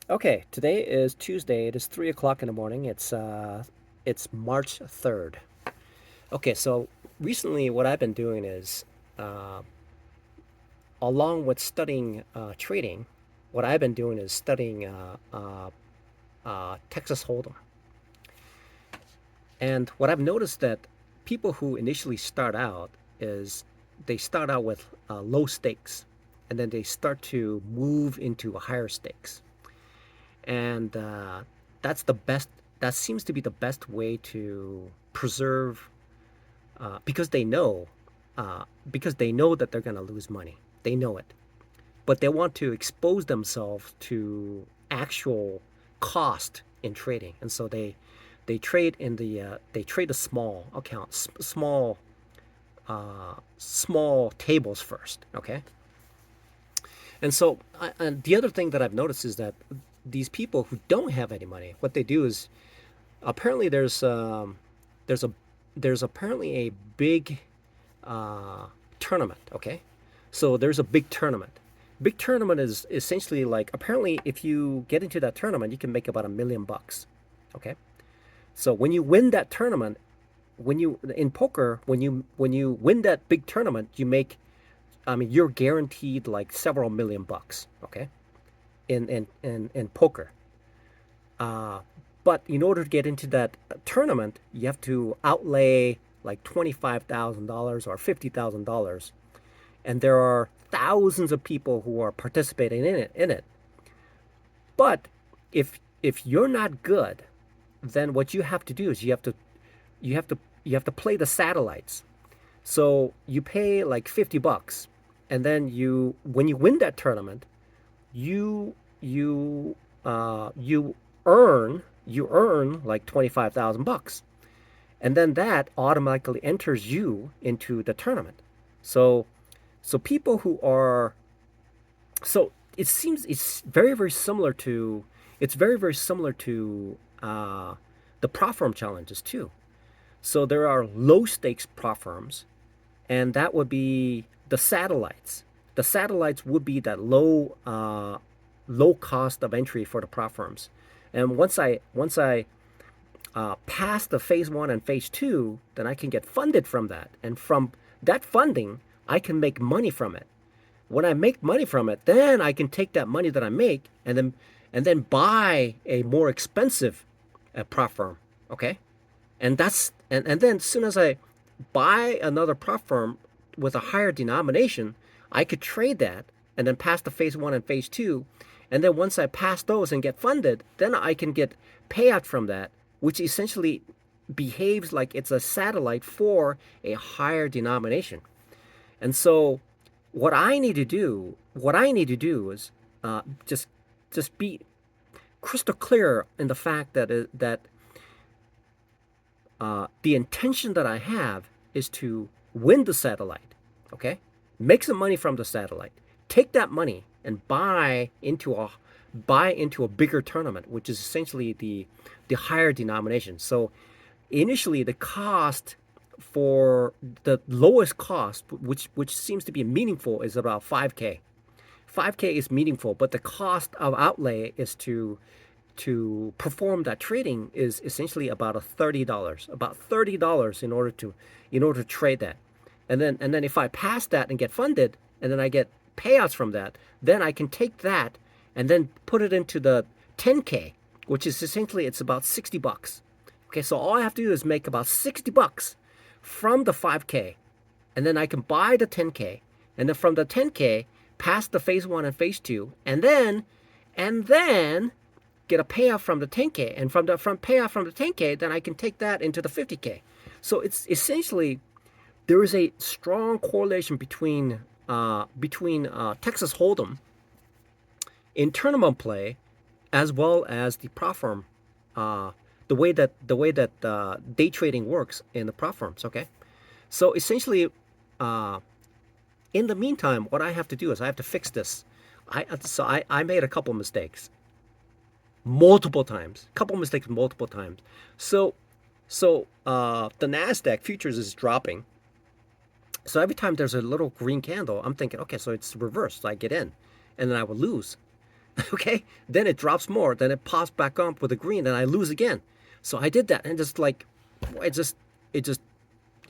Okay, today is Tuesday. It is 3 o'clock in the morning. It's March 3rd. Okay, so recently what I've been doing is, uh, along with studying trading, what I've been doing is studying Texas Hold'em. And what I've noticed that people who initially start out is they start out with low stakes, and then they start to move into higher stakes. And that's the best. That seems to be the best way to preserve, because they know that they're going to lose money. They know it, but they want to expose themselves to actual cost in trading, and so they trade in they trade the small accounts, small tables first. Okay, and so and the other thing that I've noticed is that these people who don't have any money, what they do is, apparently there's a there's apparently a big tournament. Okay, so there's a big tournament. Big tournament is essentially like, apparently if you get into that tournament, you can make about $1 million. Okay, so when you win that tournament, when you in poker, when you win that big tournament, you make, I mean, you're guaranteed like several $1 million. Okay, in poker. Uh, but in order to get into that tournament, you have to outlay like $25,000 or $50,000, and there are thousands of people who are participating in it. But if you're not good, then what you have to do is you have to you have to play the satellites. So you pay like $50, and then you when you win that tournament, you you earn like $25,000, and then that automatically enters you into the tournament. So so people who are so it seems it's very similar to the prop firm challenges too. So there are low stakes prop firms, and that would be the satellites. The satellites would be that low cost of entry for the prop firms. And once I pass the phase one and phase two, then I can get funded from that, and from that funding, I can make money from it. When I make money from it, then I can take that money that I make and then buy a more expensive prop firm. Okay, and then as soon as I buy another prop firm with a higher denomination, I could trade that and then pass the phase one and phase two. And then once I pass those and get funded, then I can get payout from that, which essentially behaves like it's a satellite for a higher denomination. And so what I need to do is just be crystal clear in the fact that the intention that I have is to win the satellite. Okay, make some money from the satellite, take that money and buy into a bigger tournament, which is essentially the higher denomination. So initially, the cost for the lowest cost, which seems to be meaningful, is about 5K. 5K is meaningful, but the cost of outlay is to perform that trading is essentially about $30 in order to trade that. And then if I pass that and get funded, and then I get payouts from that, then I can take that and then put it into the 10K, which is essentially, it's about $60. Okay, so all I have to do is make about $60 from the 5K, and then I can buy the 10K, and then from the 10K, pass the phase one and phase two, and then get a payoff from the 10K, and from payoff from the 10K, then I can take that into the 50K. So it's essentially, there is a strong correlation between Texas Hold'em in tournament play, as well as the prop firm, uh, the way that day trading works in the prop firms. Okay, so essentially, uh, in the meantime, what I have to do is I have to fix this. I made a couple mistakes multiple times. So the Nasdaq futures is dropping. So every time there's a little green candle, I'm thinking, okay, so it's reversed. So I get in, and then I would lose. Okay, then it drops more, then it pops back up with a green, and I lose again. So I did that, and just like, it just, it just,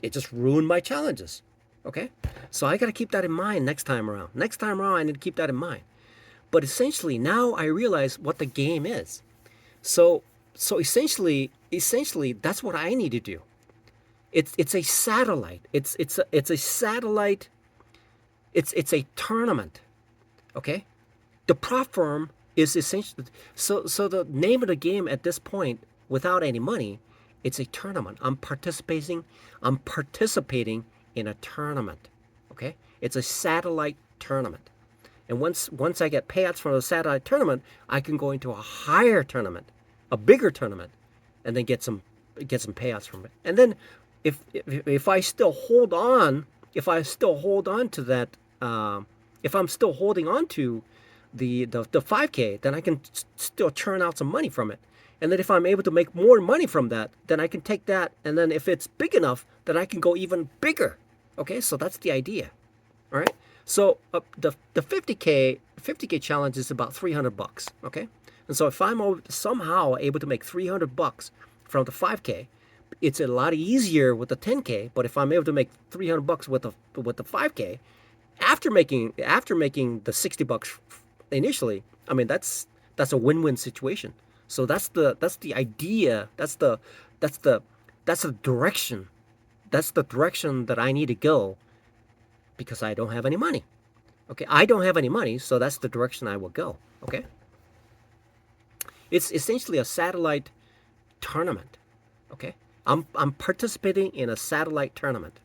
it just ruined my challenges. Okay, so I got to keep that in mind next time around. Next time around, I need to keep that in mind. But essentially, now I realize what the game is. So, so essentially, that's what I need to do. It's a satellite. It's a satellite. It's a tournament. Okay, the prop firm is essentially so the name of the game at this point, without any money, it's a tournament. I'm participating in a tournament. Okay, it's a satellite tournament. And once I get payouts from the satellite tournament, I can go into a higher tournament, a bigger tournament, and then get some payouts from it. And then if I still hold on, to that, if I'm still holding on to the 5K, then I can still churn out some money from it. And then if I'm able to make more money from that, then I can take that. And then if it's big enough, then I can go even bigger. Okay, so that's the idea. All right. So the 50K challenge is about $300. Okay, and so if I'm somehow able to make $300 from the 5K, it's a lot easier with the 10K. But if I'm able to make $300 with the 5K, after making the $60 initially, I mean that's a win-win situation. So that's the idea. That's the direction. That's the direction that I need to go, because I don't have any money. Okay, I don't have any money, so that's the direction I will go. Okay, it's essentially a satellite tournament. Okay, I'm participating in a satellite tournament.